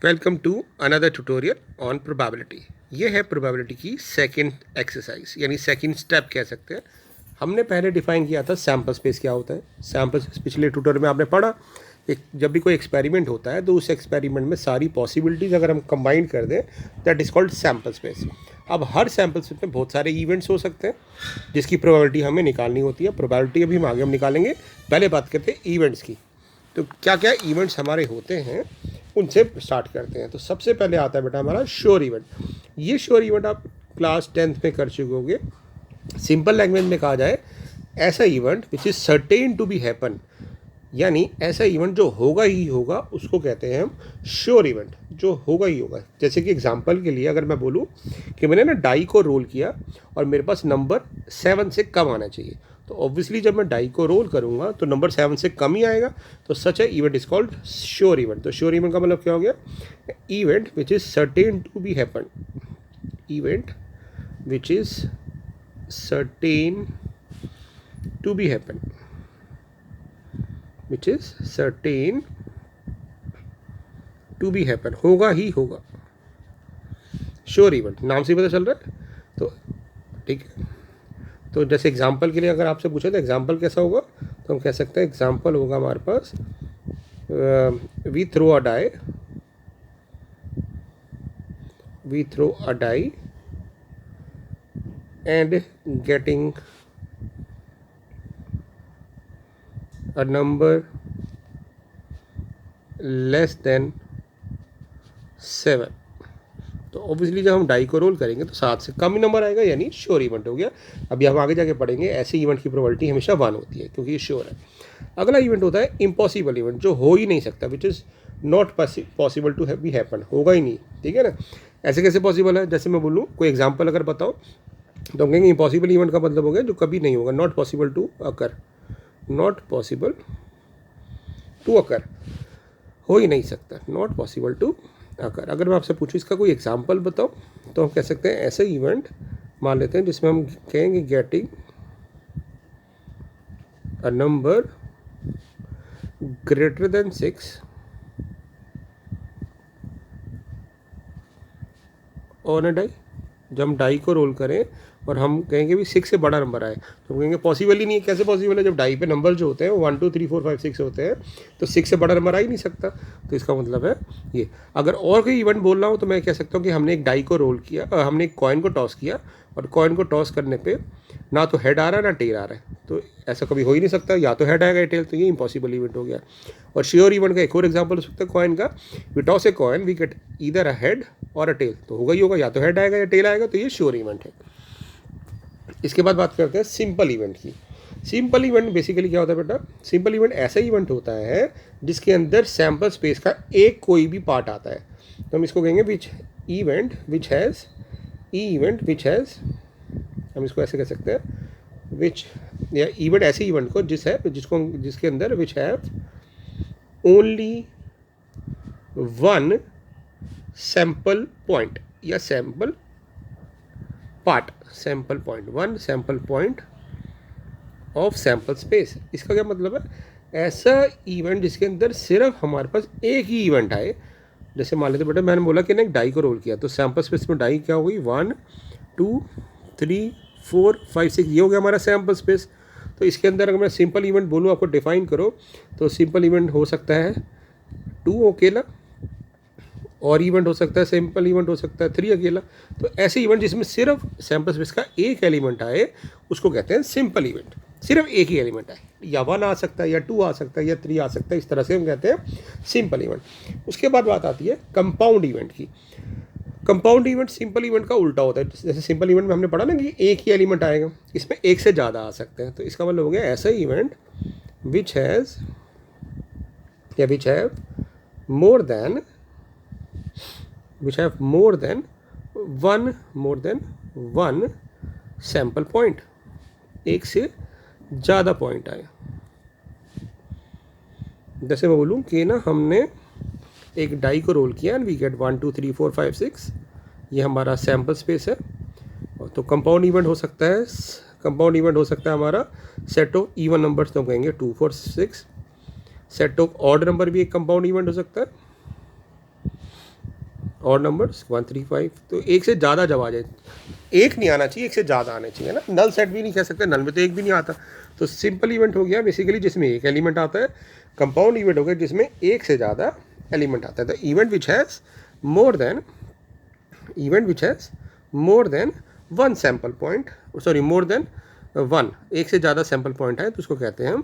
Welcome to another tutorial on probability. ये है probability की सेकंड एक्सरसाइज यानी सेकंड स्टेप कह सकते हैं। हमने पहले डिफाइन किया था सैम्पल स्पेस क्या होता है। सैम्पल पिछले ट्यूटोरियल में आपने पढ़ा, जब भी कोई एक्सपेरिमेंट होता है तो उस एक्सपेरिमेंट में सारी पॉसिबिलिटीज़ अगर हम कंबाइन कर दें that is called sample space. अब हर सैम्पल स्पेस में बहुत सारे इवेंट्स हो सकते हैं जिसकी प्रोबेबिलिटी हमें निकालनी होती है। प्रोबेबिलिटी अभी हम आगे निकालेंगे, पहले बात करते हैं इवेंट्स की। तो क्या क्या इवेंट्स हमारे होते हैं उनसे स्टार्ट करते हैं। तो सबसे पहले आता है बेटा हमारा श्योर इवेंट। ये श्योर इवेंट आप क्लास 10th में कर चुके होंगे। सिंपल लैंग्वेज में कहा जाए, ऐसा event which is certain to be happen, यानी ऐसा इवेंट जो होगा ही होगा उसको कहते हैं हम श्योर इवेंट, जो होगा ही होगा। जैसे कि एग्जांपल के लिए अगर मैं बोलूँ कि मैंने ना डाई को रोल किया और मेरे पास नंबर 7 से कम आना चाहिए, तो ऑब्वियसली जब मैं डाई को रोल करूंगा तो नंबर 7 से कम ही आएगा। तो such a event is called sure event. तो श्योर इवेंट का मतलब क्या हो गया? Event which is certain to be happen, event which is certain to be happen, which is certain to be happen, होगा ही होगा। श्योर इवेंट नाम से ही पता चल रहा है। तो ठीक है, तो जैसे एग्जाम्पल के लिए अगर आपसे पूछे तो एग्जाम्पल कैसा होगा, तो हम कह सकते हैं एग्जाम्पल होगा हमारे पास we throw a die and getting a number less than 7। तो ऑब्वियसली जब हम डाई को रोल करेंगे तो 7 से कम ही नंबर आएगा, यानी श्योर इवेंट हो गया। अभी हम आगे जाके पढ़ेंगे, ऐसे इवेंट की प्रोबेबिलिटी हमेशा 1 होती है क्योंकि ये श्योर है। अगला इवेंट होता है इम्पॉसिबल इवेंट, जो हो ही नहीं सकता, which is not possible to be happen, होगा ही नहीं। ठीक है ना। ऐसे कैसे पॉसिबल है? जैसे मैं बोलूँ कोई एग्जाम्पल अगर बताओ तो हम कहेंगे इम्पॉसिबल इवेंट का मतलब हो गया जो कभी नहीं होगा, not possible to occur, not possible to occur, हो ही नहीं सकता, नॉट पॉसिबल टू अकर। अगर मैं आपसे पूछूं इसका कोई एग्जाम्पल बताओ तो हम कह सकते हैं ऐसे इवेंट मान लेते हैं जिसमें हम कहेंगे getting a number greater than 6 on a die. जब हम डाई को रोल करें और हम कहेंगे भी 6 से बड़ा नंबर आए तो हम कहेंगे पॉसिबल ही नहीं है। कैसे पॉसिबल है? जब डाई पे नंबर जो होते हैं 1 2 3 4 5 6 होते हैं तो 6 से बड़ा नंबर आ ही नहीं सकता। तो इसका मतलब है ये। अगर और कोई इवेंट बोल रहा हूँ तो मैं कह सकता हूँ कि हमने एक डाई को रोल किया, हमने एक कॉइन को टॉस किया और कॉइन को टॉस करने पर ना तो हेड आ रहा है ना टेल आ रहा है, तो ऐसा कभी हो ही नहीं सकता, या तो हेड आएगा या टेल। तो ये इम्पॉसिबल इवेंट हो गया। और श्योर इवेंट का एक और एग्जाम्पल हो सकता है कॉइन का, we toss a coin we get either a head और अ टेल, तो होगा ही होगा, या तो हेड आएगा या टेल आएगा। तो ये श्योर इवेंट है। इसके बाद बात करते हैं सिंपल इवेंट की। सिंपल इवेंट बेसिकली क्या होता है बेटा? सिंपल इवेंट ऐसा इवेंट होता है जिसके अंदर सैम्पल स्पेस का एक कोई भी पार्ट आता है। तो हम इसको कहेंगे विच इवेंट विच हैज़, हम इसको ऐसे कह सकते हैं विच, या इवेंट ऐसे इवेंट को जिसके अंदर which have only one sample point या sample part, sample point, one sample point of sample space. इसका क्या मतलब है? ऐसा इवेंट जिसके अंदर सिर्फ हमारे पास एक ही इवेंट आए। जैसे मान लेते बेटा मैंने बोला कि ना एक डाई को रोल किया, तो सैम्पल स्पेस में डाई क्या हो गई? 1 2 3 4 5 6, ये हो गया हमारा सैम्पल स्पेस। तो इसके अंदर अगर मैं सिंपल इवेंट बोलूँ, आपको डिफाइन करो, तो सिंपल इवेंट हो सकता है 2 अकेला, और इवेंट हो सकता है सिंपल इवेंट हो सकता है 3 अकेला। तो ऐसे इवेंट जिसमें सिर्फ सैम्पल स्पेस का एक एलिमेंट आए उसको कहते हैं सिंपल इवेंट। सिर्फ एक ही एलिमेंट आए, या 1 आ सकता है या 2 आ सकता है या 3 आ सकता है, इस तरह से हम कहते हैं सिंपल इवेंट। उसके बाद बात आती है कंपाउंड इवेंट की। कंपाउंड इवेंट सिंपल इवेंट का उल्टा होता है। जैसे सिंपल इवेंट में हमने पढ़ा ना कि एक ही एलिमेंट आएगा, इसमें एक से ज़्यादा आ सकते हैं। तो इसका मतलब हो गया ऐसा इवेंट विच हैज़ या which have more than one sample point, एक से ज़्यादा पॉइंट आए। जैसे मैं बोलूँ कि ना हमने एक डाई को रोल किया एंड वी गेट 1 2 3 4 5 6, ये हमारा सैम्पल स्पेस है। तो कंपाउंड इवेंट हो सकता है हमारा सेट ऑफ इवन नंबर्स, तो हम कहेंगे 2 4 6। सेट ऑफ ऑड नंबर भी एक कंपाउंड इवेंट हो सकता है। और नंबर्स 1 3 5, तो एक से ज़्यादा जब आ जाए, एक नहीं आना चाहिए, एक से ज़्यादा आने चाहिए ना, नल सेट भी नहीं कह सकते, नल में तो एक भी नहीं आता। तो सिंपल इवेंट हो गया बेसिकली जिसमें एक एलिमेंट आता है, कंपाउंड इवेंट हो गया जिसमें एक से ज़्यादा एलिमेंट आता है। तो event which has more than one sample point, sorry more than one, एक से ज़्यादा सैम्पल पॉइंट है तो उसको कहते हैं हम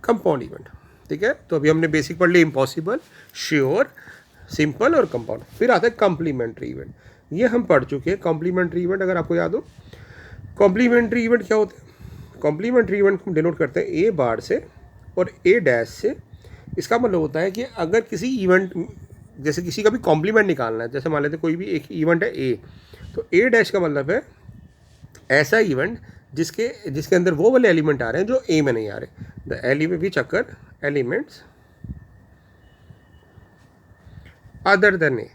कंपाउंड इवेंट। ठीक है, तो अभी हमने बेसिक पढ़ लिया इम्पॉसिबल, श्योर, सिंपल और कंपाउंड। फिर आता है कॉम्प्लीमेंट्री इवेंट, ये हम पढ़ चुके हैं। कॉम्प्लीमेंट्री इवेंट अगर आपको याद हो, कॉम्प्लीमेंट्री इवेंट क्या होते हैं? कॉम्प्लीमेंट्री इवेंट को डिनोट करते हैं ए बार से और ए डैश से। इसका मतलब होता है कि अगर किसी इवेंट, जैसे किसी का भी कॉम्प्लीमेंट निकालना है, जैसे मान लेते कोई भी एक इवेंट है ए, तो ए डैश का मतलब है ऐसा इवेंट जिसके अंदर वो वाले एलिमेंट आ रहे हैं जो ए में नहीं आ रहे, the element which occur elements other than A.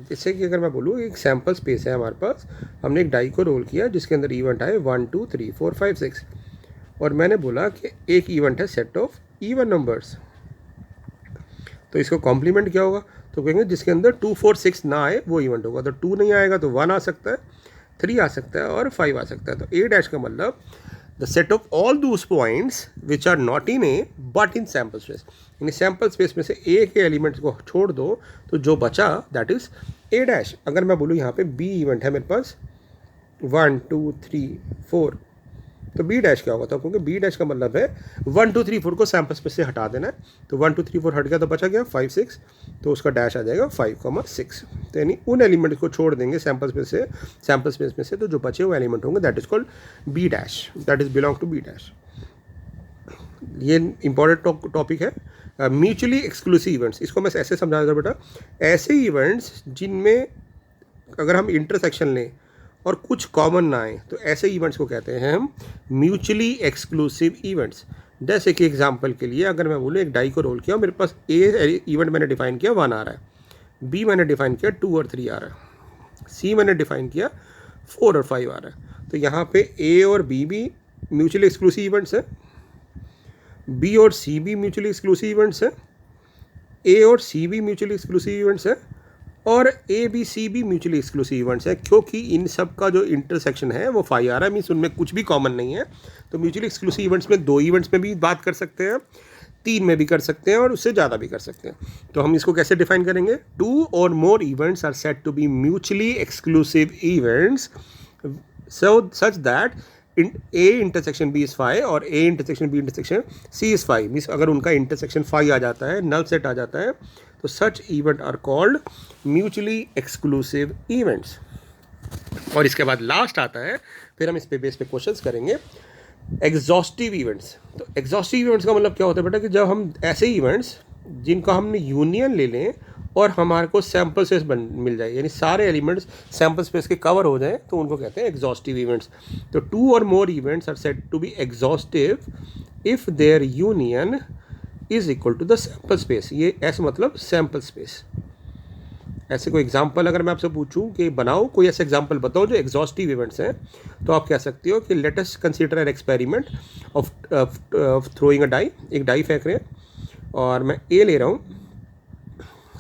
जैसे कि अगर मैं बोलूँ एक सैम्पल स्पेस है हमारे पास, हमने एक डाई को रोल किया जिसके अंदर इवेंट आए 1 2 3 4 5 6, और मैंने बोला कि एक इवेंट है सेट ऑफ इवन नंबर्स, तो इसको कॉम्प्लीमेंट क्या होगा? तो कहेंगे जिसके अंदर 2 4 6 ना आए वो इवेंट होगा। तो 2 नहीं आएगा तो 1 आ सकता है, 3 आ सकता है और 5 आ सकता है। तो ए डैश का मतलब the set of all those points which are not in A but in sample space, यानी सैम्पल स्पेस में से ए के एलिमेंट्स को छोड़ दो तो जो बचा दैट इज ए डैश। अगर मैं बोलूँ यहाँ पे बी इवेंट है मेरे पास 1 2 3 4, तो बी डैश क्या होगा? तो क्योंकि बी डैश का मतलब है 1 2 3 4 को सैम्पल स्पेस से हटा देना है, तो 1 2 3 4 हट गया तो बचा गया 5 6, तो उसका डैश आ जाएगा 5 6। तो यानी उन एलिमेंट को छोड़ देंगे सैम्पल स्पेस में से, तो जो बचे हुए एलिमेंट होंगे that is called B dash, that is belong to B dash. ये इंपॉर्टेंट टॉपिक है। म्यूचुअली एक्सक्लूसिव इवेंट्स, इसको मैं ऐसे समझा दूँ बेटा, ऐसे इवेंट्स जिनमें अगर हम इंटरसेक्शन लें और कुछ कॉमन ना आए तो ऐसे इवेंट्स को कहते हैं हम म्यूचुअली एक्सक्लूसिव इवेंट्स। जैसे कि एग्जांपल के लिए अगर मैं बोलूँ एक डाई को रोल किया, मेरे पास ए इवेंट मैंने डिफाइन किया 1 आ रहा है, बी मैंने डिफाइन किया 2 और 3 आ रहा है, सी मैंने डिफाइन किया 4 और 5 आ रहा है। तो यहाँ पे ए और बी भी म्यूचुअली एक्सक्लूसिव इवेंट्स है, बी और सी भी म्यूचुअली एक्सक्लूसिव इवेंट्स है, ए और सी भी म्यूचुअली एक्सक्लूसिव इवेंट्स है, और ए बी सी भी म्यूचुअली एक्सक्लूसिव इवेंट्स है, क्योंकि इन सब का जो इंटरसेक्शन है वो 5 आ रहा है, मीन्स उनमें कुछ भी कॉमन नहीं है। तो म्यूचुअली एक्सक्लूसिव इवेंट्स में 2 इवेंट्स में भी बात कर सकते हैं, 3 में भी कर सकते हैं और उससे ज़्यादा भी कर सकते हैं। तो हम इसको कैसे डिफाइन करेंगे? 2 और more events are set to be mutually exclusive events such that A intersection B is 5 और A intersection B intersection C is 5, means अगर उनका इंटरसेक्शन 5 आ जाता है, नल सेट आ जाता है, तो such event are called mutually exclusive events. और इसके बाद लास्ट आता है, फिर हम इस पे बेस पे क्वेश्चंस करेंगे, एग्जॉस्टिव इवेंट्स। तो एग्जॉस्टिव इवेंट्स का मतलब क्या होता है बेटा कि जब हम ऐसे इवेंट्स जिनका हमने यूनियन ले लें और हमारे को सैम्पल स्पेस मिल जाए, यानी सारे एलिमेंट्स सैम्पल स्पेस के कवर हो जाएं, तो उनको कहते हैं एग्जॉस्टिव इवेंट्स। तो 2 और more events are said to be exhaustive if their union is equal to the sample space. ये ऐसा मतलब सैम्पल स्पेस। ऐसे कोई एग्जाम्पल अगर मैं आपसे पूछूं कि बनाओ कोई ऐसे एग्जाम्पल बताओ जो एग्जॉस्टिव इवेंट्स हैं, तो आप कह सकते हो कि let us consider an experiment of throwing a die. एक डाई फेंक रहे हैं और मैं ए ले रहा हूँ,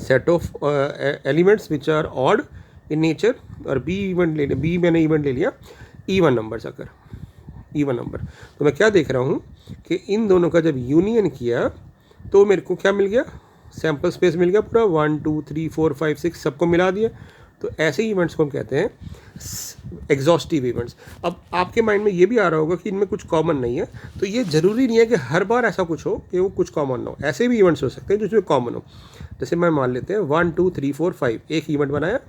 set of elements which are odd in nature, और बी मैंने इवेंट ले लिया इवन नंबर्स, अगर इवन नंबर। तो मैं क्या देख रहा हूँ कि इन दोनों का जब यूनियन किया तो मेरे को क्या मिल गया? सैम्पल स्पेस मिल गया पूरा, 1 2 3 4 5 6 सबको मिला दिया। तो ऐसे इवेंट्स को हम कहते हैं एग्जॉस्टिव इवेंट्स। अब आपके माइंड में ये भी आ रहा होगा कि इनमें कुछ कॉमन नहीं है, तो ये ज़रूरी नहीं है कि हर बार ऐसा कुछ हो कि वो कुछ कॉमन ना हो। ऐसे भी इवेंट्स हो सकते हैं जिसमें कॉमन हो। जैसे मैं मान लेते हैं 1 2 3 4 5 एक इवेंट बनाया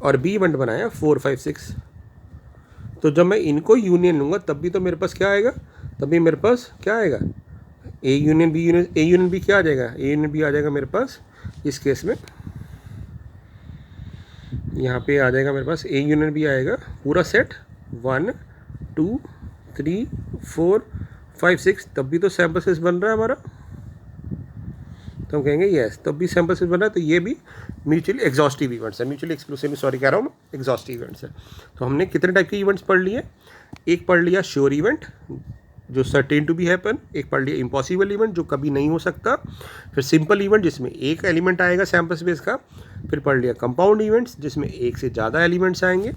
और बी इवेंट बनाया 4 5 6, तो जब मैं इनको यूनियन लूँगा तब भी तो मेरे पास क्या आएगा? तब भी मेरे पास क्या आएगा? ए यूनियन बी क्या आ जाएगा? ए यूनियन बी आ जाएगा मेरे पास इस केस में, यहाँ पे आ जाएगा मेरे पास ए यूनियन बी आएगा पूरा सेट 1 2 3 4 5 6, तब भी तो सैम्पल स्पेस बन रहा है हमारा। तो हम कहेंगे यस, तब भी सैम्पल स्पेस बन रहा है, तो ये भी म्यूचुअली एग्जॉस्टिव इवेंट्स है। म्यूचुअली एक्सक्लूसिव, सॉरी कह रहा हूँ मैं, एग्जॉस्टिव इवेंट्स है। तो हमने कितने टाइप के इवेंट्स पढ़ लिए? एक पढ़ लिया श्योर इवेंट, जो सर्टेन टू बी हैपन, एक पढ़ लिया इम्पॉसिबल इवेंट जो कभी नहीं हो सकता, फिर सिंपल इवेंट जिसमें एक एलिमेंट आएगा सैम्पल स्पेस का, फिर पढ़ लिया कंपाउंड इवेंट्स जिसमें एक से ज़्यादा एलिमेंट्स आएंगे,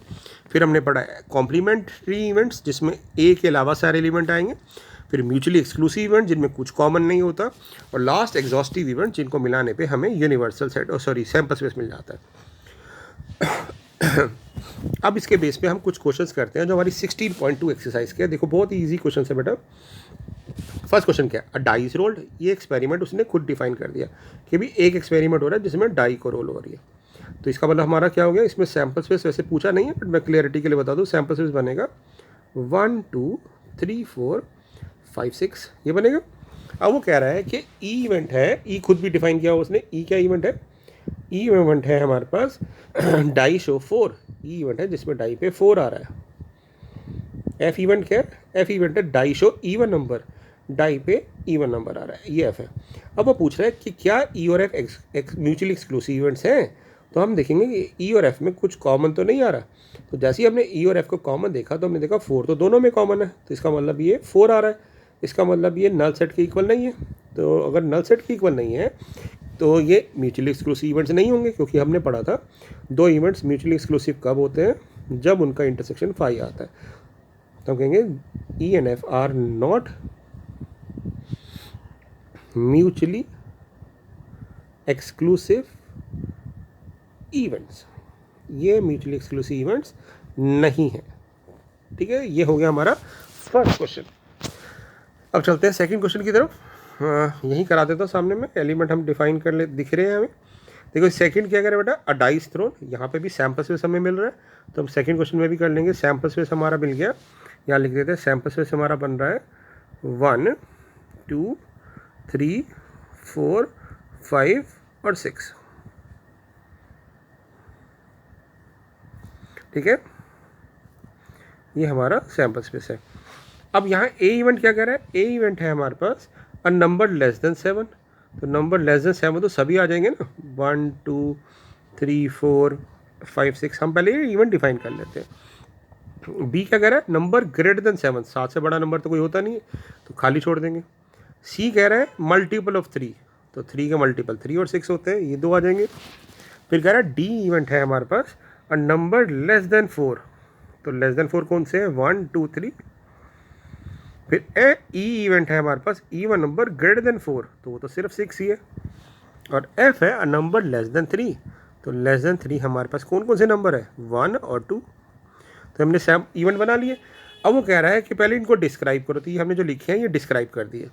फिर हमने पढ़ा कॉम्प्लीमेंट्री इवेंट्स जिसमें एक के अलावा सारे एलिमेंट आएंगे, फिर म्यूचुअली एक्सक्लूसिव इवेंट जिनमें कुछ कॉमन नहीं होता, और लास्ट एग्जॉस्टिव इवेंट जिनको मिलाने पे हमें यूनिवर्सल सेट सैम्पल स्पेस मिल जाता है। अब इसके बेस पे हम कुछ क्वेश्चंस करते हैं जो हमारी 16.2 एक्सरसाइज के, देखो बहुत ही ईजी क्वेश्चन है बेटा। फर्स्ट क्वेश्चन क्या है, अ डाइस रोल्ड, ये एक्सपेरिमेंट उसने खुद डिफाइन कर दिया कि भी एक एक्सपेरिमेंट हो रहा है जिसमें डाई को रोल हो रही है। तो इसका मतलब हमारा क्या हो गया, इसमें सैम्पल स्पेस वैसे पूछा नहीं है बट मैं क्लियरिटी के लिए बता दूँ, सैम्पल स्पेस बनेगा 1 2 3 4 5 6 ये बनेगा। अब वो कह रहा है कि ई इवेंट है, ई खुद भी डिफाइन किया उसने, ई क्या इवेंट है, ई इवेंट है हमारे पास डाई शो 4, ई इवेंट है जिसमें डाई पे 4 आ रहा है। एफ इवेंट क्या है, एफ इवेंट है die show even number, die पे इवन नंबर आ रहा है, ये एफ है। अब वो पूछ रहा है कि क्या ई और एफ म्यूचुअली एक्सक्लूसिव इवेंट्स हैं, तो हम देखेंगे कि ई और एफ में कुछ कॉमन तो नहीं आ रहा। तो जैसे ही हमने ई और एफ को कॉमन देखा तो हमने देखा 4 तो दोनों में कॉमन है, तो इसका मतलब ये 4 आ रहा है, इसका मतलब ये नल सेट के इक्वल नहीं है। तो अगर नल सेट के इक्वल नहीं है तो ये म्यूचुअली एक्सक्लूसिव इवेंट्स नहीं होंगे, क्योंकि हमने पढ़ा था दो इवेंट्स म्यूचुअली एक्सक्लूसिव कब होते हैं, जब उनका इंटरसेक्शन 5 आता है। तो हम कहेंगे E and F R not mutually exclusive events, ये म्यूचुअली एक्सक्लूसिव इवेंट्स नहीं है। ठीक है, ये हो गया हमारा फर्स्ट क्वेश्चन। अब चलते हैं सेकंड क्वेश्चन की तरफ। यही करा देता हूँ सामने में, एलिमेंट हम डिफाइन कर ले, दिख रहे हैं हमें। देखो सेकंड क्या करें बेटा, अ डाइस थ्रोन, यहाँ पे भी सैम्पल स्पेस हमें मिल रहा है, तो हम सेकंड क्वेश्चन में भी कर लेंगे। सैम्पल स्पेस हमारा मिल गया, यहाँ लिख देते हैं सैम्पल स्पेस हमारा बन रहा है 1 2 3 4 5 और 6। ठीक है, ये हमारा सैम्पल स्पेस है। अब यहाँ ए इवेंट क्या कह रहा है, ए इवेंट है हमारे पास अ नंबर लेस देन 7, तो नंबर लेस देन 7 तो सभी आ जाएंगे ना, 1 2 3 4 5 6, हम पहले ये इवेंट डिफाइन कर लेते हैं। बी क्या कह रहा है, नंबर ग्रेटर देन 7, 7 से बड़ा नंबर तो कोई होता नहीं है, तो खाली छोड़ देंगे। सी कह रहा है मल्टीपल ऑफ 3, तो 3 के मल्टीपल 3 और 6 होते हैं, ये 2 आ जाएंगे। फिर कह रहा है डी इवेंट है हमारे पास अ नंबर लेस देन 4, तो लेस देन 4 कौन से हैं, 1 2 3। फिर ए ई इवेंट है हमारे पास इवन नंबर ग्रेटर देन 4, तो वो तो सिर्फ 6 ही है। और एफ है अ नंबर लेस देन 3, तो लेस देन 3 हमारे पास कौन कौन से नंबर है, 1 और 2। तो हमने सैम इवेंट बना लिए। अब वो कह रहा है कि पहले इनको डिस्क्राइब करो, तो ये हमने जो लिखे हैं ये डिस्क्राइब कर दिए।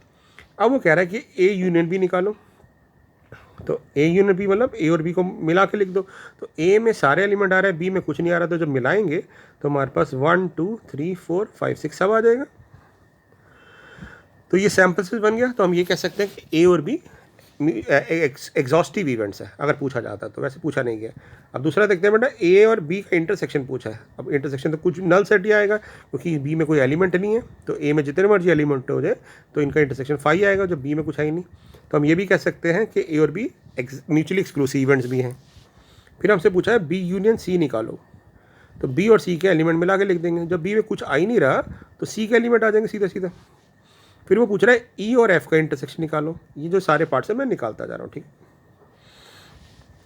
अब वो कह रहा है कि ए यूनियन बी निकालो, तो ए यूनियन बी मतलब ए और बी को मिला के लिख दो। तो ए में सारे एलिमेंट आ रहे हैं, बी में कुछ नहीं आ रहा, तो जब मिलाएंगे तो हमारे पास 1 2 3 4 5 6 सब आ जाएगा। तो ये सैम्पल स्पेस बन गया। तो हम ये कह सकते हैं कि ए और बी एग्जॉस्टिव इवेंट्स है, अगर पूछा जाता तो, वैसे पूछा नहीं गया। अब दूसरा देखते हैं बेटा, ए और बी का इंटरसेक्शन पूछा है। अब इंटरसेक्शन तो कुछ नल सेट ही आएगा, क्योंकि बी में कोई एलिमेंट नहीं है, तो ए में जितने मर्जी एलिमेंट हो जाए तो इनका इंटरसेक्शन 5 आएगा, जब बी में कुछ है ही नहीं। तो हम ये भी कह सकते हैं कि ए और बी म्यूचुअली एक्सक्लूसिव इवेंट्स भी हैं। फिर हमसे पूछा है बी यूनियन सी निकालो, तो बी और सी के एलिमेंट मिला के लिख देंगे। जब बी में कुछ आ ही नहीं रहा तो सी के एलिमेंट आ जाएंगे सीधा सीधा। फिर वो पूछ रहा है ई और एफ का इंटरसेक्शन निकालो, ये जो सारे पार्ट्स हैं मैं निकालता जा रहा हूँ। ठीक,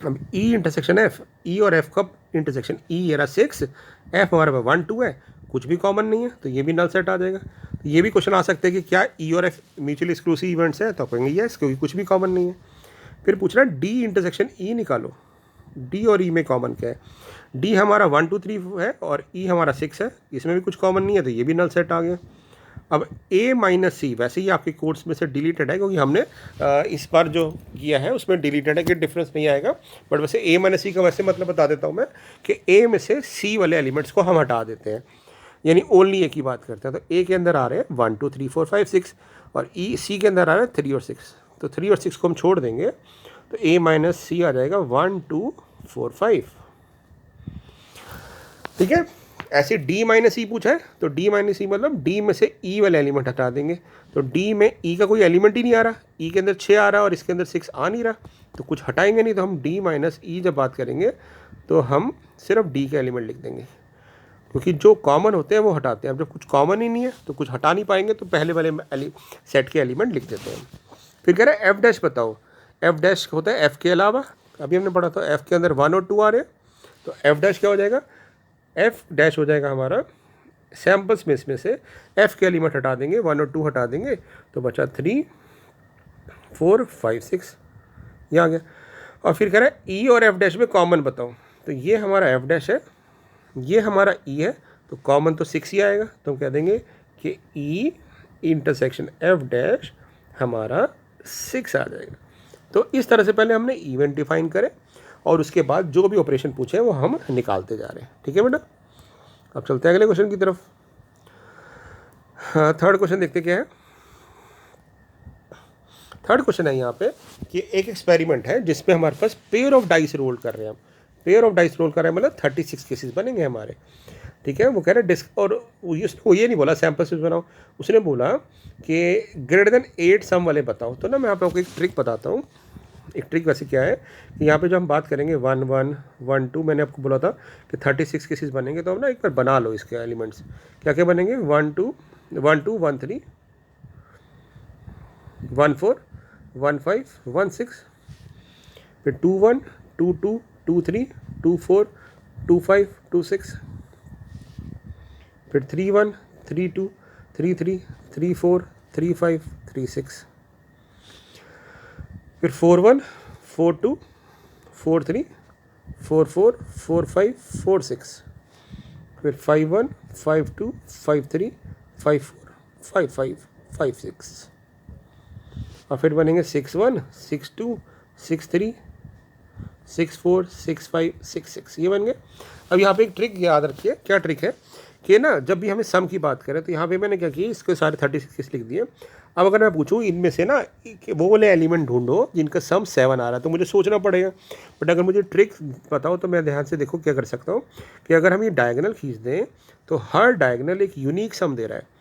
अब ई इंटरसेक्शन एफ, ई और एफ का इंटरसेक्शन, ई ये रहा 6, एफ हमारे पास 1 2 है, कुछ भी कॉमन नहीं है, तो ये भी नल सेट आ जाएगा। तो ये भी क्वेश्चन आ सकते हैं कि क्या ई और एफ म्यूचुअली एक्सक्लूसिव इवेंट्स है, तो कहेंगे यस, क्योंकि कुछ भी कॉमन नहीं है। फिर पूछ रहा है डी इंटरसेक्शन ई निकालो, डी और ई में कॉमन क्या है, डी हमारा 1 2 3 है और ई हमारा 6 है, इसमें भी कुछ कॉमन नहीं है, तो ये भी नल सेट आ गया। अब ए माइनस सी वैसे ही आपके कोर्स में से डिलीटेड है, क्योंकि हमने इस बार जो किया है उसमें डिलीटेड है कि डिफरेंस नहीं आएगा, बट वैसे ए माइनस सी का वैसे मतलब बता देता हूँ मैं कि ए में से सी वाले एलिमेंट्स को हम हटा देते हैं, यानी ओनली ए की बात करते हैं। तो ए के अंदर आ रहे हैं 1 2 3 4 5 6 और ई सी के अंदर आ रहे हैं 3 और 6, तो 3 और 6 को हम छोड़ देंगे, तो ए माइनस सी आ जाएगा 1 2 4 5। ठीक है, ऐसे डी माइनस ई पूछा है, तो डी माइनस ई मतलब डी में से ई वाले एलिमेंट हटा देंगे। तो डी में ई का कोई एलिमेंट ही नहीं आ रहा, ई के अंदर 6 आ रहा है और इसके अंदर 6 आ नहीं रहा, तो कुछ हटाएंगे नहीं। तो हम डी माइनस ई जब बात करेंगे तो हम सिर्फ डी के एलिमेंट लिख देंगे, क्योंकि जो कॉमन होते हैं वो हटाते हैं। अब जब कुछ कॉमन ही नहीं है तो कुछ हटा नहीं पाएंगे, तो पहले वाले सेट के एलिमेंट लिख देते हैं। फिर कह रहे हैं एफ डैश बताओ। एफ डैश होता है एफ के अलावा, अभी हमने पढ़ा था एफ के अंदर 1 और 2 आ रहे हैं, तो एफ डैश क्या हो जाएगा, एफ डैश हो जाएगा हमारा सैम्पल्स में, इसमें से एफ के एलिमेंट हटा देंगे, 1 और 2 हटा देंगे, तो बचा 3 4 5 6, ये आ गया। और फिर कह रहा है ई और एफ डैश में कॉमन बताओ, तो ये हमारा एफ डैश है, ये हमारा ई है, तो कॉमन तो 6 ही आएगा, तो हम कह देंगे कि ई इंटरसेक्शन एफ डैश हमारा 6 आ जाएगा। तो इस तरह से पहले हमने इवेंट डिफाइन करे और उसके बाद जो भी ऑपरेशन पूछे वो हम निकालते जा रहे हैं। ठीक है बेटा, अब चलते हैं अगले क्वेश्चन की तरफ। हाँ, थर्ड क्वेश्चन देखते क्या है। थर्ड क्वेश्चन है यहाँ पे कि एक एक्सपेरिमेंट है जिसमें हमारे पास पेयर ऑफ डाइस रोल कर रहे हैं हम। पेयर ऑफ डाइस रोल कर रहे हैं मतलब 36 केसेस बनेंगे हमारे। ठीक है, वो कह रहे हैं डिस्क, और वो ये नहीं बोला सैम्पल स्पेस बनाओ, उसने बोला कि ग्रेटर देन 8 सम वाले बताओ। तो ना मैं यहाँ पे आपको एक ट्रिक बताता हूँ। एक ट्रिक वैसे क्या है कि यहाँ पे जो हम बात करेंगे 1 1 1 2, मैंने आपको बोला था कि 36 केसेस बनेंगे, तो हम ना एक बार बना लो इसके एलिमेंट्स। क्या क्या बनेंगे, 1 2 1 2 1 3 1 4 1 5 1 6, फिर 2 1 2 2 2 3 2 4 2 5 2 6, फिर 3 1 3 2 3 3 3 4 3 5 3 6, फिर 4 1 4 2 4 3 4 4 4 5 4 6, फिर 5 1 5 2 5 3 5 4 5 5 5 6, और फिर बनेंगे 6 1 6 2 6 3 6 4 6 5 6 6, ये बन गए। अब यहाँ पे एक ट्रिक याद रखिए, क्या ट्रिक है कि ना जब भी हमें सम की बात करें तो यहाँ पे मैंने क्या किया, इसके सारे 36 केस लिख दिए। अब अगर मैं पूछूँ इनमें से ना वो वाले एलिमेंट ढूंढो जिनका सम 7 आ रहा है, तो मुझे सोचना पड़ेगा। बट अगर मुझे ट्रिक बताओ तो मैं ध्यान से देखो क्या कर सकता हूँ कि अगर हम ये डायगोनल खींच दें तो हर डायगोनल एक यूनिक सम दे रहा है।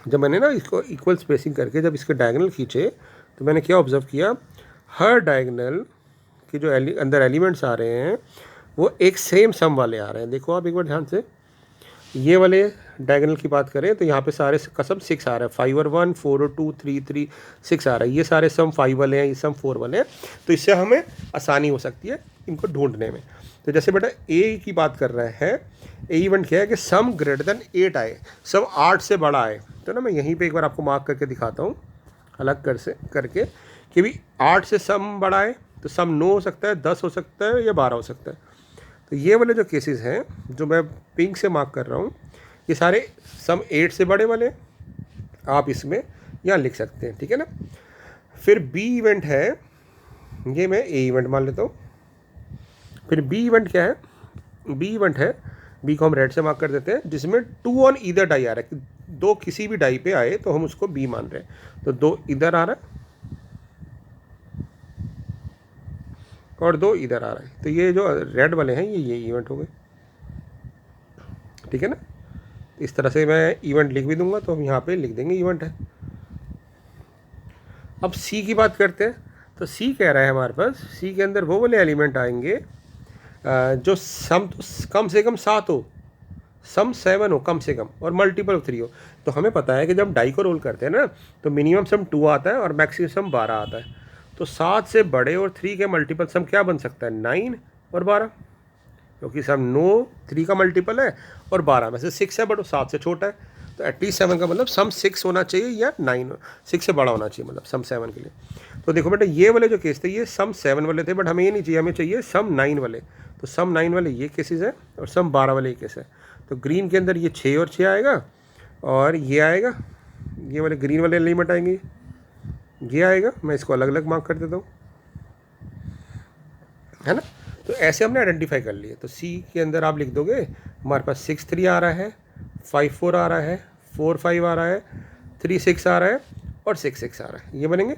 जब मैंने ना इसको इक्वल स्पेसिंग करके जब इसके डायगोनल खींचे तो मैंने क्या ऑब्जर्व किया, हर डायगोनल के जो अंदर एलिमेंट्स आ रहे हैं वो एक सेम सम वाले आ रहे हैं। देखो आप एक बार ध्यान से, ये वाले डायगोनल की बात करें तो यहाँ पे सारे का सम 6 आ रहा है, 5 और 1 4 और 2 3 3 6 आ रहा है। ये सारे सम 5 वाले हैं, ये सम 4 वाले हैं, तो इससे हमें आसानी हो सकती है इनको ढूंढने में। तो जैसे बेटा ए की बात कर रहे हैं, ए इवेंट क्या है कि सम ग्रेटर देन 8 आए, सम 8 से बड़ा आए। तो ना मैं यहीं पे एक बार आपको मार्क करके दिखाता हूँ अलग करके कि भी 8 से सम बड़ा है तो सम 9 हो सकता है, 10 हो सकता है या 12 हो सकता है। तो ये वाले जो केसेस हैं जो मैं पिंक से मार्क कर रहा हूँ, ये सारे सम 8 से बड़े वाले आप इसमें यहाँ लिख सकते हैं। ठीक है ना। फिर बी इवेंट है, ये मैं ए इवेंट मान लेता हूँ। फिर बी इवेंट क्या है, बी इवेंट है, बी को हम रेड से मार्क कर देते हैं, जिसमें 2 ऑन इधर डाई आ रहा है, 2 किसी भी डाई पे आए तो हम उसको बी मान रहे हैं। तो 2 इधर आ रहा है और 2 इधर आ रहा है, तो ये जो रेड वाले हैं ये इवेंट हो गए। ठीक है ना। इस तरह से मैं इवेंट लिख भी दूंगा, तो हम यहाँ पे लिख देंगे इवेंट है। अब सी की बात करते हैं, तो सी कह रहा है हमारे पास, सी के अंदर वो वाले एलिमेंट आएंगे जो सम कम से कम 7 हो, सम 7 हो कम से कम, और मल्टीपल ऑफ 3 हो। तो हमें पता है कि जब डाई को रोल करते हैं ना तो मिनिमम सम 2 आता है और मैक्सिमम सम 12 आता है। तो 7 से बड़े और 3 के मल्टीपल सम क्या बन सकता है, 9 और 12, क्योंकि सम 9 3 का मल्टीपल है और 12 में से 6 है बट वो 7 से छोटा है। तो एटलीस्ट 7 का मतलब सम 6 होना चाहिए या 6 से बड़ा होना चाहिए, मतलब सम 7 के लिए। तो देखो बेटा ये वाले जो केस थे ये सम 7 वाले थे, बट हमें ये नहीं चाहिए, हमें चाहिए सम 9 वाले। तो सम 9 वाले ये केसेस है और सम 12 वाले ये केस है। तो ग्रीन के अंदर ये 6 और 6 आएगा, और ये आएगा, ये वाले ग्रीन वाले एलिमेंट आएंगे, ये आएगा। मैं इसको अलग अलग मार्क कर देता हूँ, है ना। तो ऐसे हमने आइडेंटिफाई कर लिए। तो सी के अंदर आप लिख दोगे हमारे पास 6 3 आ रहा है, 5 4 आ रहा है, 4 5 आ रहा है, 3 6 आ रहा है और 6 6 आ रहा है, ये बनेंगे।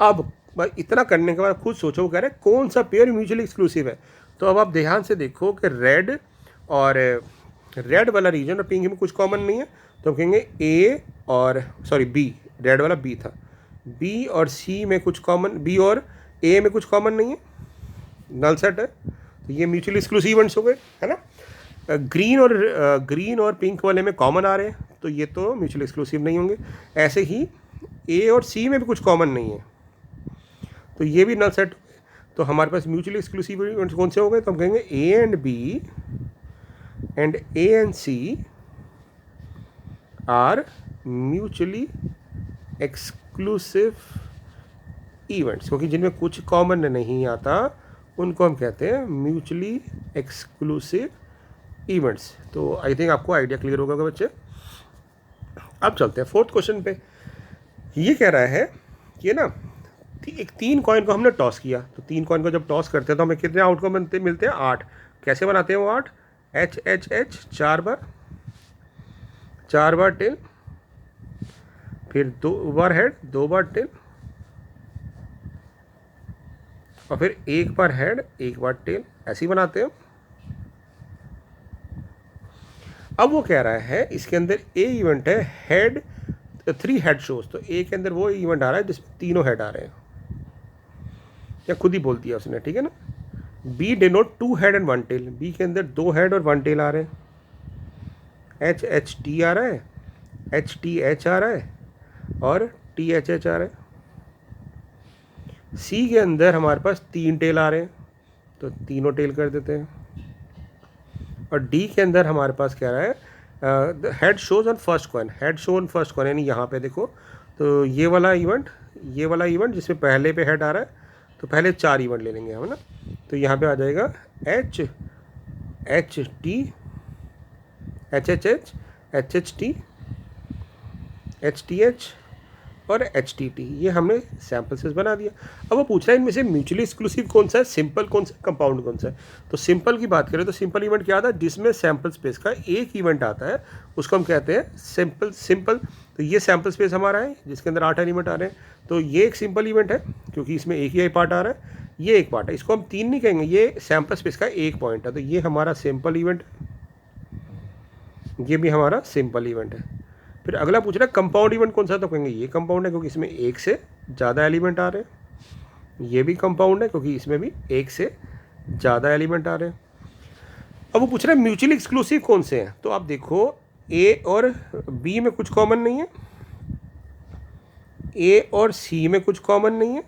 अब इतना करने के बाद खुद सोचो, वो कह रहे हैं कौन सा पेयर म्यूचुअली एक्सक्लूसिव है। तो अब आप ध्यान से देखो कि रेड वाला रीजन और पिंक में कुछ कॉमन नहीं है, तो हम कहेंगे ए और बी, रेड वाला बी था, बी और सी में कुछ कॉमन, बी और ए में कुछ कॉमन नहीं है, नल सेट है, तो ये म्यूचुअली एक्सक्लूसिव इवेंट्स हो गए, है ना। ग्रीन और पिंक वाले में कॉमन आ रहे हैं, तो ये तो म्यूचुअली एक्सक्लूसिव नहीं होंगे। ऐसे ही ए और सी में भी कुछ कॉमन नहीं है, तो ये भी नल सेट। तो हमारे पास म्यूचुअली एक्सक्लूसिव इवेंट्स कौन से हो गए? तो हम कहेंगे A and B and A and C are mutually exclusive events, क्योंकि जिनमें कुछ कॉमन नहीं आता उनको हम कहते हैं म्यूचुअली एक्सक्लूसिव इवेंट्स। तो आई थिंक आपको आइडिया क्लियर होगा बच्चे। अब चलते हैं फोर्थ क्वेश्चन पे। ये कह रहा है कि ना, एक 3 कॉइन को हमने टॉस किया, तो 3 कॉइन को जब टॉस करते हैं तो हमें कितने आउटकम मिलते हैं? 8। कैसे बनाते हैं वो 8? एच एच एच 4 बार टेल, फिर 2 बार हेड, 2 बार टेल, और फिर 1 बार हेड, 1 बार टेल, ऐसे ही बनाते हैं। अब वो कह रहा है इसके अंदर ए इवेंट है हेड, 3 हेड शोज, तो ए के अंदर वो इवेंट आ रहा है जिसमें तीनों हेड आ रहे हैं, या खुद ही बोल दिया उसने, ठीक है ना। B denote 2 head and 1 tail, B के अंदर 2 हेड और 1 टेल आ रहे हैं। एच एच टी आ रहा है, एच टी एच आ रहा है, और टी एच एच आ रहा है। सी के अंदर हमारे पास 3 टेल आ रहे हैं, तो तीनों टेल कर देते हैं। और डी के अंदर हमारे पास क्या रहा है? Head shows on first coin, head show on first coin, यानी यहाँ पे देखो, तो ये वाला इवेंट जिसमें पहले पे हेड आ रहा है, तो पहले 4 इवेंट ले लेंगे हम ना। तो यहाँ पे आ जाएगा H H T, H H H, H H T, H T H और एच टी टी, ये हमने सैम्पल सेट बना दिया। अब वो पूछ रहा है इनमें से म्यूचुअली एक्सक्लूसिव कौन सा है, सिंपल कौन सा, कंपाउंड कौन सा है। तो सिंपल की बात करें तो सिंपल इवेंट क्या आता है? जिसमें सैम्पल स्पेस का एक इवेंट आता है, उसको हम कहते हैं सिंपल। तो ये सैम्पल स्पेस हमारा है जिसके अंदर 8 एलिमेंट आ रहे हैं, तो ये एक सिंपल इवेंट है क्योंकि इसमें एक ही पार्ट आ रहा है, ये एक पार्ट है, इसको हम 3 नहीं कहेंगे, ये सैम्पल स्पेस का एक पॉइंट है, तो ये हमारा सिंपल इवेंट है, ये भी हमारा सिंपल इवेंट है। फिर अगला पूछ रहा है कंपाउंड इवेंट कौन सा, तो कहेंगे ये कंपाउंड है क्योंकि इसमें एक से ज़्यादा एलिमेंट आ रहे हैं। ये भी कंपाउंड है क्योंकि इसमें भी एक से ज़्यादा एलिमेंट आ रहे हैं। अब वो पूछ रहा है म्यूचुअली एक्सक्लूसिव कौन से हैं, तो आप देखो ए और बी में कुछ कॉमन नहीं है, ए और सी में कुछ कॉमन नहीं है,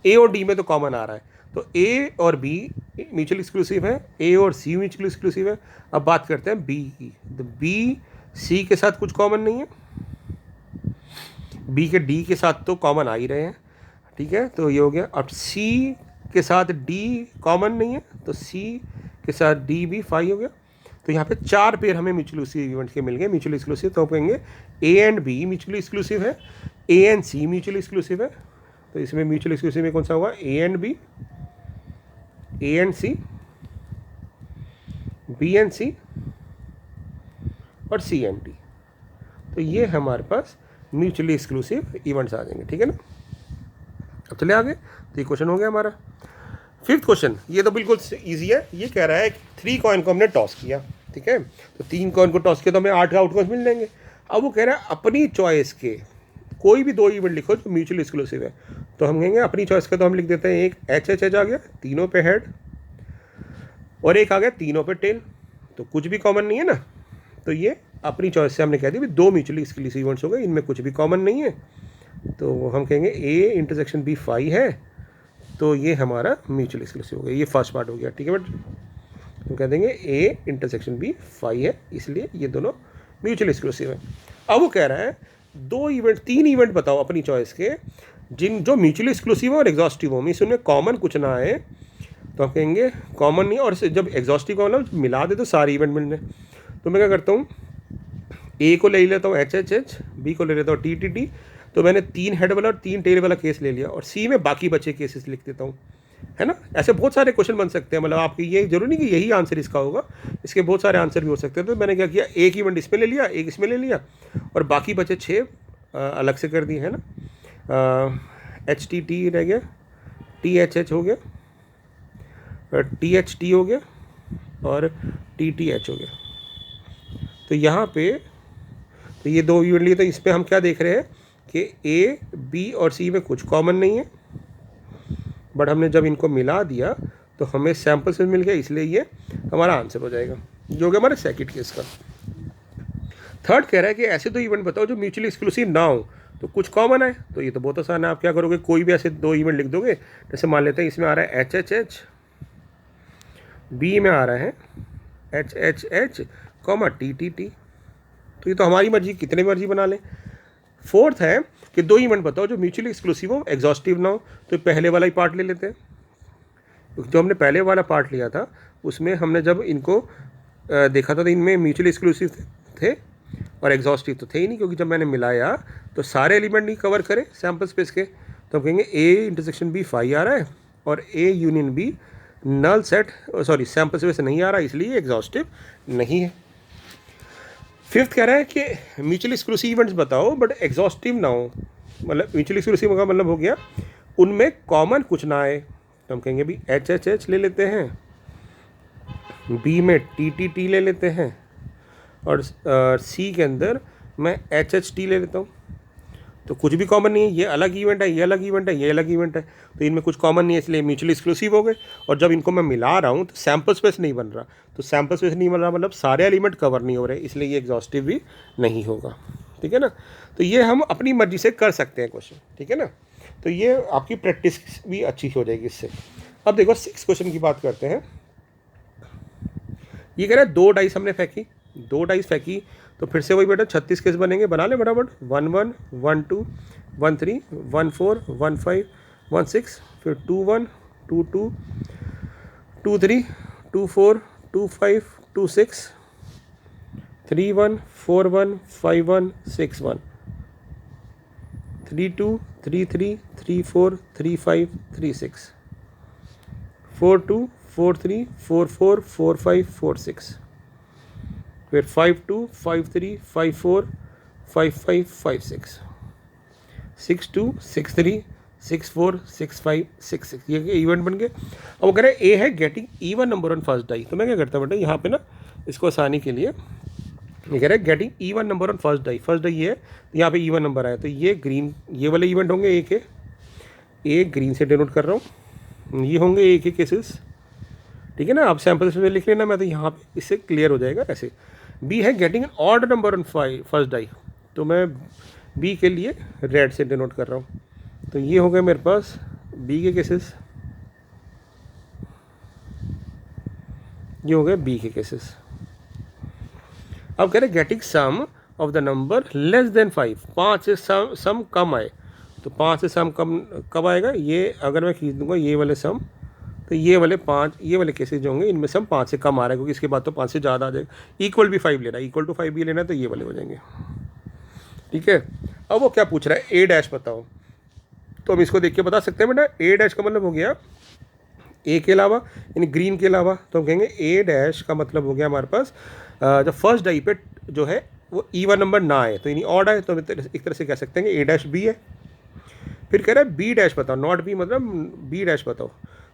ए और डी में तो कॉमन आ रहा है, तो ए और बी म्यूचुअली एक्सक्लूसिव है, ए और सी म्यूचुअली एक्सक्लूसिव है। अब बात करते हैं बी की, तो बी सी के साथ कुछ कॉमन नहीं है, बी के डी के साथ तो कॉमन आ ही रहे हैं, ठीक है, तो ये हो गया। अब सी के साथ डी कॉमन नहीं है, तो सी के साथ डी भी 5 हो गया। तो यहाँ पे 4 पेयर हमें म्यूचुअली एक्सक्लूसिव इवेंट के मिल गए म्यूचुअली एक्सक्लूसिव। तो कहेंगे A and B mutually exclusive है, A and C mutually exclusive है, तो इसमें म्यूचुअली एक्सक्लूसिव में कौन सा हुआ? A and B, A and C, B and C और सी एंड डी। तो ये हमारे पास म्यूचुअली एक्सक्लूसिव इवेंट्स आ जाएंगे, ठीक है ना। अब चले आगे, तो ये क्वेश्चन हो गया हमारा। 5th क्वेश्चन, ये तो बिल्कुल इजी है। ये कह रहा है 3 कॉइन को हमने टॉस किया, ठीक है, तो 3 कॉइन को टॉस किया तो हमें 8 आउटकम्स मिल जाएंगे। अब वो कह रहा है अपनी चॉइस के कोई भी 2 इवेंट लिखो जो म्यूचुअली एक्सक्लूसिव है, तो हम कहेंगे अपनी चॉइस का, तो हम लिख देते हैं एक एच एच एच आ गया, तीनों पे हेड, और एक आ गया तीनों पे टेल, तो कुछ भी कॉमन नहीं है ना। तो ये अपनी चॉइस से हमने कह दिया 2 म्यूचुअली एक्सक्लूसिव इवेंट्स हो गए, इनमें कुछ भी कॉमन नहीं है, तो हम कहेंगे ए इंटरसेक्शन बी 5 है, तो ये हमारा म्यूचुअली एक्सक्लूसिव हो गया। ये फर्स्ट पार्ट हो गया, ठीक है, बट हम कह देंगे ए इंटरसेक्शन बी 5 है, इसलिए ये दोनों म्यूचुअली एक्सक्लूसिव है। अब वो कह रहा है 3 इवेंट बताओ अपनी चॉइस के जो म्यूचुअली एक्सक्लूसिव हो और एग्जॉस्टिव हो, मीन्स उनमें कॉमन कुछ ना आए, तो हम कहेंगे कॉमन नहीं, और जब एग्जॉस्टिव का मतलब मिला दे तो सारे इवेंट मिल जाए। तो मैं क्या करता हूँ, ए को ले लेता हूँ एच एच एच, बी को ले लेता हूँ टी टी टी, तो मैंने 3 हेड वाला और 3 टेल वाला केस ले लिया, और सी में बाकी बचे केसेस लिख देता हूँ, है ना। ऐसे बहुत सारे क्वेश्चन बन सकते हैं, मतलब आपकी ये जरूरी नहीं कि यही आंसर इसका होगा, इसके बहुत सारे आंसर भी हो सकते हैं। तो मैंने क्या किया, एक इवेंट इसमें ले लिया, एक इसमें ले लिया, और बाकी बचे 6 अलग से कर दिए, है ना। एच टी टी रह गया, टी एच एच हो गया, टी एच टी हो गया, और टी टी एच हो गया। तो यहाँ पे तो ये 2 इवेंट लिए, तो इस पर हम क्या देख रहे हैं कि ए बी और सी में कुछ कॉमन नहीं है, बट हमने जब इनको मिला दिया तो हमें सैम्पल से मिल गया, इसलिए ये हमारा आंसर हो जाएगा, जो कि हमारे सेकंड केस का। थर्ड कह रहा है कि ऐसे दो इवेंट बताओ जो म्यूचुअली एक्सक्लूसिव ना हो, तो कुछ कॉमन है, तो ये तो बहुत आसान है। आप क्या करोगे, कोई भी ऐसे दो इवेंट लिख दोगे। जैसे मान लेते हैं इसमें आ रहा है एच एच एच, बी में आ रहा है H H H comma T T T, तो ये तो हमारी मर्जी, कितने मर्जी बना लें। फोर्थ है कि दो इवेंट बताओ जो म्यूचुअली एक्सक्लूसिव हो, एग्जॉस्टिव ना हो, तो पहले वाला ही पार्ट ले लेते हैं। जो हमने पहले वाला पार्ट लिया था उसमें हमने जब इनको देखा था तो इनमें म्यूचुअली एक्सक्लूसिव थे और एग्जॉस्टिव तो थे ही नहीं, क्योंकि जब मैंने मिलाया तो सारे एलिमेंट नहीं कवर करे सैम्पल स्पेस के, तो हम कहेंगे ए इंटरसेक्शन बी फाई आ रहा है और A union B null set sorry sample space नहीं आ रहा, इसलिए एग्जॉस्टिव नहीं है। फिफ्थ कह रहा है कि म्यूचुअली एक्सक्लूसिव इवेंट्स बताओ बट एग्जॉस्टिव ना हो, मतलब म्यूचुअली एक्सक्लूसिव का मतलब हो गया उनमें कॉमन कुछ ना आए, तो हम कहेंगे भी एच एच एच ले लेते हैं, बी में टी टी टी ले लेते हैं और सी के अंदर मैं एच एच टी ले लेता हूँ। तो कुछ भी कॉमन नहीं है, ये अलग इवेंट है, ये अलग इवेंट है, ये अलग इवेंट है, तो इनमें कुछ कॉमन नहीं है, इसलिए म्यूचुअली एक्सक्लूसिव हो गए। और जब इनको मैं मिला रहा हूँ तो सैम्पल स्पेस नहीं बन रहा, तो सैम्पल स्पेस नहीं बन रहा मतलब सारे एलिमेंट कवर नहीं हो रहे, इसलिए ये एग्जॉस्टिव भी नहीं होगा। ठीक है ना, तो ये हम अपनी मर्जी से कर सकते हैं क्वेश्चन। ठीक है ना, तो ये आपकी प्रैक्टिस भी अच्छी हो जाएगी इससे। अब देखो 6 क्वेश्चन की बात करते हैं। ये कह रहा है 2 डाइस हमने फेंकी, 2 डाइस फेंकी, तो फिर से वही बेटा 36 केस बनेंगे, बना ले फटाफट। 1 1 1 2 1 3 1 4 1 5 1 6, फिर 2 1 2 2 2 3 2 4 2 5 2 6 3 1 4 1 5 1 6 1 3 2 3 3 3 4 3 5 3 6 4 2 4 3 4 4 4 5 4 6, फिर 5 2 5 3 5 4 5 5 5 6 6 2 6 3 6 4 6 5 6 6, ये इवेंट बन गए। अब वो कह रहे हैं ए है getting even number on first die, तो मैं क्या करता हूँ बेटा यहाँ पे ना इसको आसानी के लिए ये कह रहा है getting even number on first die, first die ये है, तो यहाँ पे इवन नंबर आया, तो ये ग्रीन ये वाले इवेंट होंगे ए के, ए ग्रीन से डिनोट कर रहा हूँ, ये होंगे ए के केसेस। ठीक है ना, आप सैम्पल से लिख लेना, मैं तो यहाँ पे इससे क्लियर हो जाएगा ऐसे। बी है getting an odd number on first die, तो मैं बी के लिए रेड से डिनोट कर रहा हूँ, तो ये हो गए मेरे पास बी के केसेस, ये हो गए बी के केसेस। अब कह रहे getting sum of the number less than 5, 5 से सम कम आए, तो 5 से सम कम कब आएगा, ये अगर मैं खींच दूंगा ये वाले सम, तो ये वाले 5 ये वाले केसेस जो होंगे इनमें सम 5 से कम आ रहा है, क्योंकि इसके बाद तो 5 से ज़्यादा आ जाएगा। इक्वल भी 5 लेना है, इक्वल टू 5 भी लेना है, तो ये वाले हो जाएंगे। ठीक है, अब वो क्या पूछ रहा है, ए डैश बताओ, तो हम इसको देख के बता सकते हैं बेटा ए डैश का मतलब हो गया ए के अलावा, यानी ग्रीन के अलावा, तो हम कहेंगे ए डैश का मतलब हो गया हमारे पास जब फर्स्ट डाई पे जो है वो इवन नंबर ना आए, तो यानी ऑड आए, तो एक तरह से कह सकते हैं कि ए डैश बी है। फिर कह रहा है बी डैश बताओ, नॉट बी मतलब बी डैश बताओ,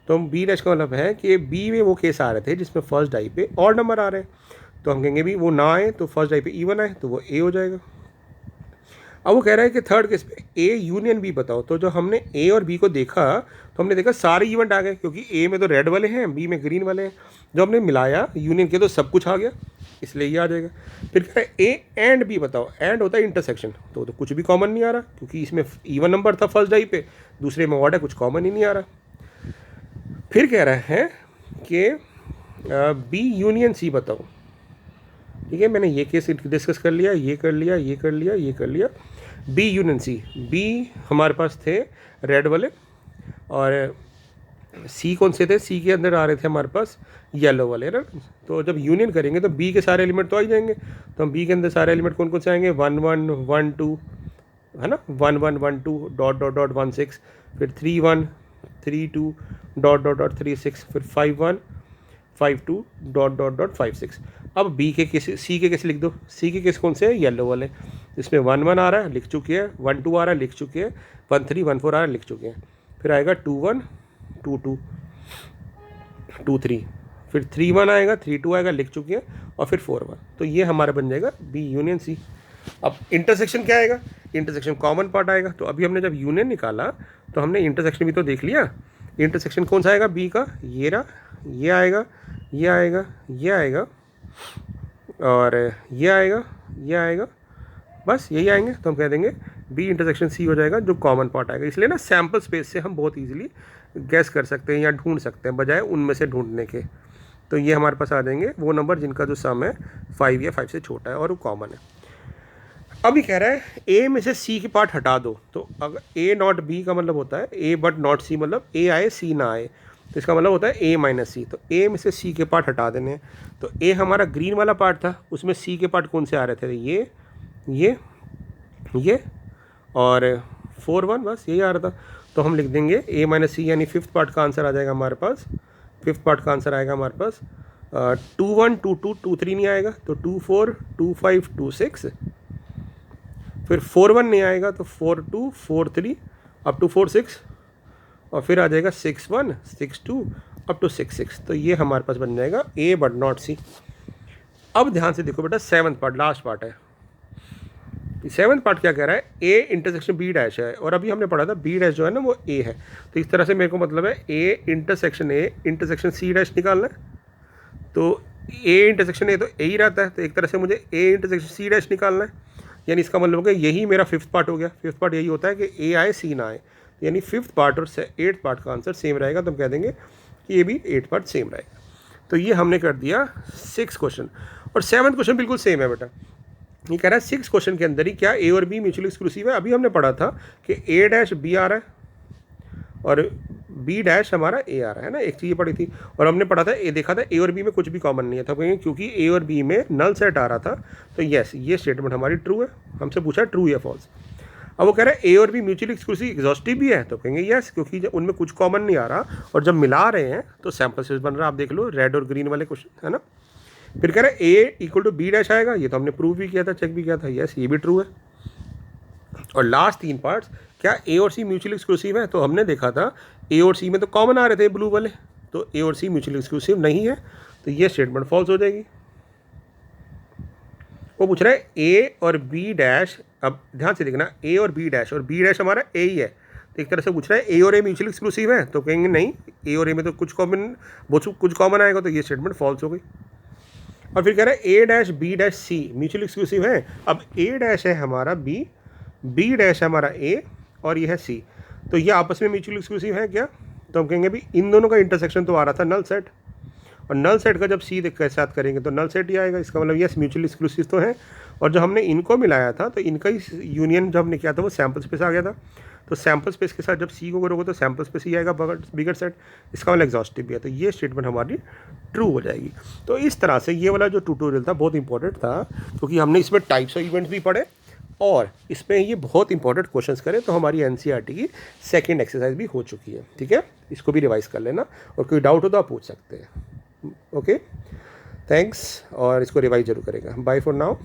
तो हम बी डैश का मतलब है कि बी में वो केस आ रहे थे जिसमें फर्स्ट डाई पे ऑड नंबर आ रहे हैं, तो हम कहेंगे भी वो ना आए तो फर्स्ट डाई पे इवन आए तो वो ए हो जाएगा। अब वो कह रहा है कि थर्ड केस पे ए यूनियन बी बताओ, तो जो हमने ए और बी को देखा तो हमने देखा सारे इवेंट आ गए, क्योंकि ए में तो रेड वाले हैं, बी में ग्रीन वाले हैं, जो हमने मिलाया यूनियन के तो सब कुछ आ गया, इसलिए ये आ जाएगा। फिर कह रहा है ए एंड बी बताओ, एंड होता है इंटरसेक्शन, तो कुछ भी कॉमन नहीं आ रहा, क्योंकि इसमें इवन नंबर था फर्स्ट डाई पे, दूसरे में ऑड है, कुछ कॉमन ही नहीं आ रहा। फिर कह रहा है कि बी यूनियन सी बताओ। ठीक है, मैंने ये केस डिस्कस कर लिया, ये कर लिया, ये कर लिया, ये कर लिया। बी यूनियन सी, बी हमारे पास थे रेड वाले और सी कौन से थे, सी के अंदर आ रहे थे हमारे पास येलो वाले ना, तो जब यूनियन करेंगे तो बी के सारे एलिमेंट तो आ ही जाएंगे, तो हम बी के अंदर सारे एलिमेंट कौन कौन से आएंगे, 1 1 1 2 है ना, 1 1 1 2 डॉट डॉट डॉट 1 6, फिर 3 1 3 2 डॉट डॉट डॉट 3 6, फिर 5 1 5 2 डॉट डॉट डॉट 5 6। अब बी के केस, सी के केस लिख दो, सी के केस कौन से हैं, येलो वाले, इसमें 1 1 आ रहा है लिख चुके हैं, 1 2 आ रहा है लिख चुके हैं, 1 3 1 4 आ रहा है लिख चुके हैं, फिर आएगा 2 1 2 2 2 3, फिर 3 1 आएगा, 3 2 आएगा लिख चुके हैं, और फिर 4 1, तो ये हमारा बन जाएगा बी यूनियन सी। अब इंटरसेक्शन क्या आएगा, इंटरसेक्शन कॉमन पार्ट आएगा, तो अभी हमने जब यूनियन निकाला तो हमने इंटरसेक्शन भी तो देख लिया, इंटरसेक्शन कौन सा आएगा बी का, ये रहा ये आएगा, ये आएगा, ये आएगा, और ये आएगा, ये आएगा, बस यही आएंगे। तो हम कह देंगे बी इंटरसेक्शन सी हो जाएगा, जो कॉमन पार्ट आएगा। इसलिए ना सैम्पल स्पेस से हम बहुत ईजिली गैस कर सकते हैं या ढूंढ सकते हैं, बजाय उनमें से ढूंढने के। तो ये हमारे पास आ जाएंगे वो नंबर जिनका जो सम है 5 या 5 से छोटा है और वो कॉमन है। अब ये कह रहा है ए में से सी के पार्ट हटा दो। तो अगर ए नॉट बी का मतलब होता है ए बट नॉट सी, मतलब ए आए सी ना आए, तो इसका मतलब होता है ए माइनस सी। तो ए में से सी के पार्ट हटा देने हैं। तो ए हमारा ग्रीन वाला पार्ट था, उसमें सी के पार्ट कौन से आ रहे थे? ये और 4 1, बस यही आ रहा था। तो हम लिख देंगे ए माइनस सी, यानी फिफ्थ पार्ट का आंसर आ जाएगा हमारे पास। फिफ्थ पार्ट का आंसर आएगा हमारे पास 2 1 2 2 2 3 नहीं आएगा, तो 2 4 2 5 2 6, फिर 4 1 नहीं आएगा, तो 4 2 4 3 अप टू 4 6, और फिर आ जाएगा 6 1 6 2 अप टू 6 6। तो ये हमारे पास बन जाएगा ए बट नॉट सी। अब ध्यान से देखो बेटा, सेवन्थ पार्ट लास्ट पार्ट है। सेवन्थ पार्ट क्या कह रहा है? ए इंटरसेक्शन बी डैश है, और अभी हमने पढ़ा था बी डैश जो है ना वो ए है। तो इस तरह से मेरे को मतलब है ए इंटरसेक्शन सी डैश निकालना है। तो ए इंटरसेक्शन ए तो ए ही रहता है, तो एक तरह से मुझे ए इंटरसेक्शन सी डैश निकालना है। यानी इसका मतलब है यही मेरा फिफ्थ पार्ट हो गया। फिफ्थ पार्ट यही होता है कि ए आए सी ना आए, यानी फिफ्थ पार्ट और एट्थ पार्ट का आंसर सेम रहेगा। तो हम कह देंगे कि ये भी एट्थ पार्ट सेम रहेगा। तो ये हमने कर दिया 6 क्वेश्चन, और 7th क्वेश्चन बिल्कुल सेम है बेटा। ये कह रहा है 6 क्वेश्चन के अंदर ही क्या ए और बी म्यूचुअली एक्सक्लूसिव है? अभी हमने पढ़ा था कि ए डैश बी आ रहा है और बी डैश हमारा ए आ रहा है ना, एक चीज़ पढ़ी थी। और हमने पढ़ा था देखा था ए और बी में कुछ भी कॉमन नहीं है था, क्योंकि ए और बी में नल सेट आ रहा था। तो यस, ये स्टेटमेंट हमारी ट्रू है। हमसे पूछा ट्रू या फॉल्स। अब वो कह रहा है ए और बी म्यूचुअली एक्सक्लूसिव एग्जॉस्टिव भी है, तो कहेंगे यस, क्योंकि उनमें कुछ कॉमन नहीं आ रहा, और जब मिला रहे हैं तो सैम्पल स्पेस बन रहा है। आप देख लो रेड और ग्रीन वाले क्वेश्चन है ना। फिर कह रहा है ए इक्वल टू बी डैश आएगा, ये तो हमने प्रूव भी किया था, चेक भी किया था, यस ये भी ट्रू है। और लास्ट 3 पार्ट्स, क्या ए और सी म्यूचुअली एक्सक्लूसिव है? तो हमने देखा था ए और सी में तो कॉमन आ रहे थे ब्लू वाले, तो ए और सी म्यूचुअली एक्सक्लूसिव नहीं है, तो ये स्टेटमेंट फॉल्स हो जाएगी। वो पूछ रहा है ए और बी डैश, अब ध्यान से देखना, ए और बी डैश हमारा ए ही है। तो एक तरह से पूछ रहा है ए और ए म्यूचुअली एक्सक्लूसिव है, तो कहेंगे नहीं, ए और ए में तो कुछ कॉमन आएगा, तो ये स्टेटमेंट फॉल्स हो गई। और फिर कह रहा है ए dash B dash C mutually exclusive है। अब ए डैश है हमारा बी, बी डैश है हमारा ए, और ये है सी, तो ये आपस में म्यूचुअली एक्सक्लूसिव है क्या? तो हम कहेंगे भी इन दोनों का इंटरसेक्शन तो आ रहा था नल सेट, और नल सेट का जब सी के साथ करेंगे तो नल सेट ही आएगा। इसका मतलब यस म्यूचुअली एक्सक्लूसिव तो है। और जो हमने इनको मिलाया था, तो इनका ही यूनियन जो हमने किया था वो सैम्पल स्पेस आ गया था। तो सैम्पल स्पेस के साथ जब सी को करोगे तो सैम्पल स्पेस ही आएगा बिगर सेट, इसका मतलब एग्जॉस्टिव भी है। तो ये स्टेटमेंट हमारी ट्रू हो जाएगी। तो इस तरह से ये वाला जो ट्यूटोरियल था बहुत इंपॉर्टेंट था, क्योंकि हमने इसमें टाइप्स ऑफ इवेंट्स भी पढ़े, और इसमें ये बहुत इंपॉर्टेंट क्वेश्चंस करें। तो हमारी एनसीईआरटी की सेकंड एक्सरसाइज भी हो चुकी है, ठीक है। इसको भी रिवाइज कर लेना, और कोई डाउट हो तो आप पूछ सकते हैं। ओके, थैंक्स, और इसको रिवाइज जरूर करेगा। Bye for now.